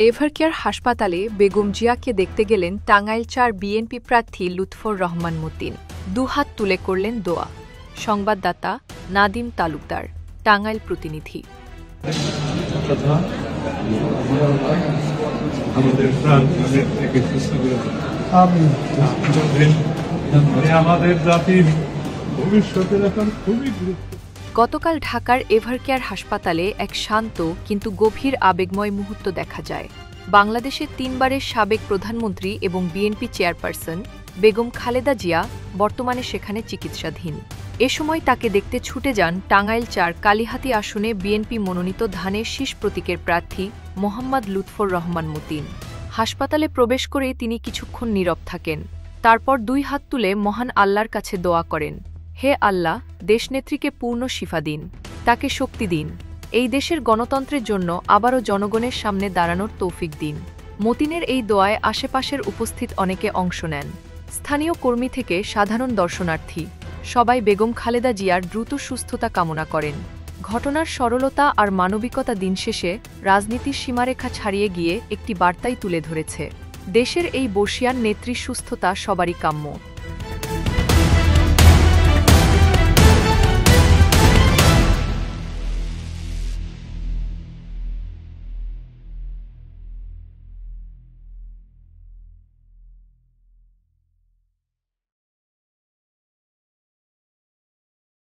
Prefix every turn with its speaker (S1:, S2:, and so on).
S1: এভারকেয়ার হাসপাতালে বেগম জিয়াকে দেখতে গেলেন টাঙ্গাইল-৪ বিএনপি প্রার্থী লুৎফর রহমান মতিন। দুহাত তুলে করলেন দোয়া। সংবাদদাতা নাদিম তালুকদার, টাঙ্গাইল প্রতিনিধি।
S2: আমাদের জাতির ভবিষ্যতের এখন খুবই গুরুত্ব।
S1: গতকাল ঢাকার এভারকেয়ার হাসপাতালে এক শান্ত কিন্তু গভীর আবেগময় মুহূর্ত দেখা যায়। বাংলাদেশের ৩ বারের সাবেক প্রধানমন্ত্রী এবং বিএনপি চেয়ারপারসন বেগম খালেদা জিয়া বর্তমানে সেখানে চিকিৎসাধীন। এ সময় তাকে দেখতে ছুটে যান টাঙ্গাইল-৪ কালিহাতী আসনে বিএনপি মনোনীত ধানের শীষ প্রতীকের প্রার্থী মোহাম্মদ লুৎফর রহমান মতিন। হাসপাতালে প্রবেশ করেই তিনি কিছুক্ষণ নীরব থাকেন। তারপর ২ হাত তুলে মহান আল্লাহর কাছে দোয়া করেন, হে আল্লাহ, দেশনেত্রীকে পূর্ণ শিফা দিন, তাকে শক্তি দিন, এই দেশের গণতন্ত্রের জন্য আবারও জনগণের সামনে দাঁড়ানোর তৌফিক দিন। মতিনের এই দোয়ায় আশেপাশের উপস্থিত অনেকে অংশ নেন। স্থানীয় কর্মী থেকে সাধারণ দর্শনার্থী সবাই বেগম খালেদা জিয়ার দ্রুত সুস্থতা কামনা করেন। ঘটনার সরলতা আর মানবিকতা দিন শেষে রাজনীতির সীমারেখা ছাড়িয়ে গিয়ে একটি বার্তাই তুলে ধরেছে, দেশের এই বর্ষিয়ান নেত্রীর সুস্থতা সবারই কাম্য।